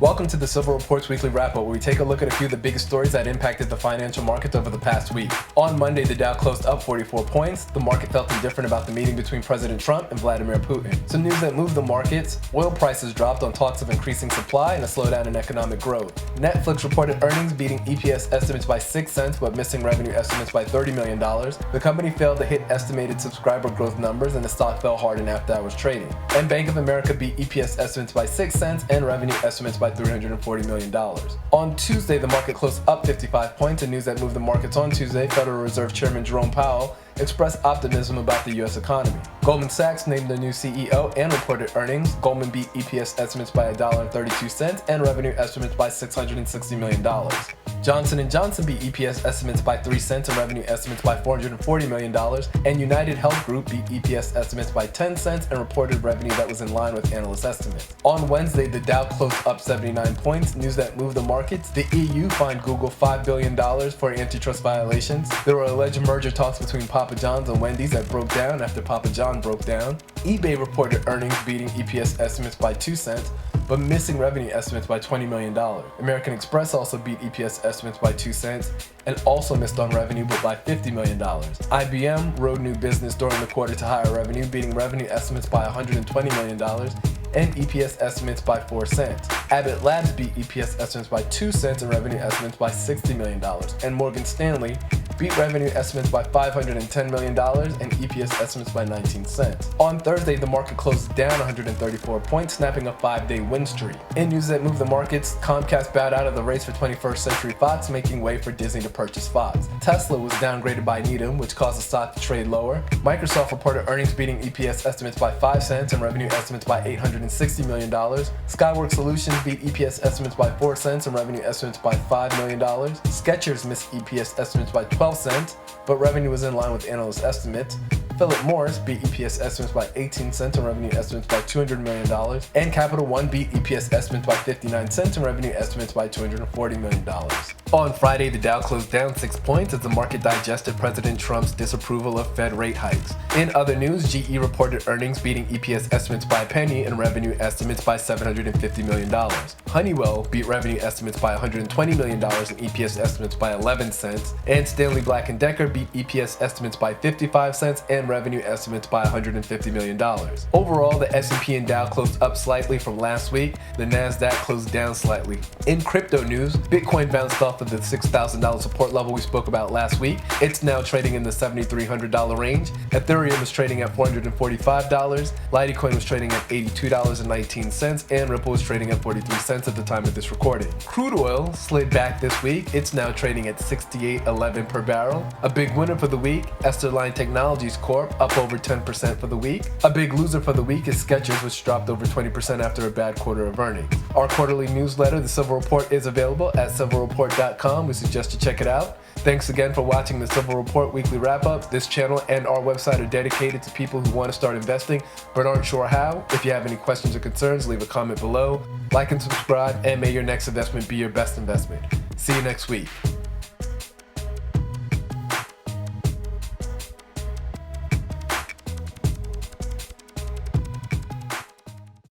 Welcome to the Silver Report's weekly wrap-up, where we take a look at a few of the biggest stories that impacted the financial markets over the past week. On Monday, the Dow closed up 44 points. The market felt indifferent about the meeting between President Trump and Vladimir Putin. Some news that moved the markets: oil prices dropped on talks of increasing supply and a slowdown in economic growth. Netflix reported earnings beating EPS estimates by 6 cents but missing revenue estimates by $30 million. The company failed to hit estimated subscriber growth numbers, and the stock fell hard in after-hours trading. And Bank of America beat EPS estimates by 6 cents and revenue estimates by $340 million. On Tuesday, the market closed up 55 points. In news that moved the markets on Tuesday, Federal Reserve Chairman Jerome Powell expressed optimism about the U.S. economy. Goldman Sachs named a new CEO and reported earnings. Goldman beat EPS estimates by $1.32 and revenue estimates by $660 million. Johnson & Johnson beat EPS estimates by 3 cents and revenue estimates by $440 million, and United Health Group beat EPS estimates by 10 cents and reported revenue that was in line with analyst estimates. On Wednesday, the Dow closed up 79 points. News that moved the markets: the EU fined Google $5 billion for antitrust violations. There were alleged merger talks between Papa John's and Wendy's that broke down after Papa John broke down. eBay reported earnings beating EPS estimates by 2 cents, but missing revenue estimates by $20 million. American Express also beat EPS estimates by 2 cents and also missed on revenue but by $50 million. IBM rode new business during the quarter to higher revenue, beating revenue estimates by $120 million and EPS estimates by 4 cents. Abbot Labs beat EPS estimates by 2 cents and revenue estimates by $60 million. And Morgan Stanley beat revenue estimates by $510 million and EPS estimates by 19 cents. On Thursday, the market closed down 134 points, snapping a 5-day win streak. In news that moved the markets, Comcast bowed out of the race for 21st Century Fox, making way for Disney to purchase Fox. Tesla was downgraded by Needham, which caused the stock to trade lower. Microsoft reported earnings beating EPS estimates by 5 cents and revenue estimates by $860 million. Skyworks Solutions beat EPS estimates by 4 cents and revenue estimates by $5 million. Skechers missed EPS estimates by 12 cents, but revenue was in line with analyst estimates. Phillip beat EPS estimates by 18 cents and revenue estimates by $200 million. And Capital One beat EPS estimates by 59 cents and revenue estimates by $240 million. On Friday, the Dow closed down 6 points as the market digested President Trump's disapproval of Fed rate hikes. In other news, GE reported earnings beating EPS estimates by a penny and revenue estimates by $750 million. Honeywell beat revenue estimates by $120 million and EPS estimates by 11 cents. And Stanley Black & Decker beat EPS estimates by 55 cents and revenue estimates by $150 million. Overall, the S&P and Dow closed up slightly from last week. The Nasdaq closed down slightly. In crypto news, Bitcoin bounced off of the $6,000 support level we spoke about last week. It's now trading in the $7,300 range. Ethereum is trading at $445. Litecoin was trading at $82.19, and Ripple was trading at 43 cents at the time of this recording. Crude oil slid back this week. It's now trading at $68.11 per barrel. A big winner for the week, Esterline Technologies Corp, up over 10% for the week. A big loser for the week is Skechers, which dropped over 20% after a bad quarter of earnings. Our quarterly newsletter, The Silver Report, is available at silverreport.com. We suggest you check it out. Thanks again for watching the Silver Report weekly wrap-up. This channel and our website are dedicated to people who want to start investing but aren't sure how. If you have any questions or concerns, leave a comment below. Like and subscribe, and may your next investment be your best investment. See you next week.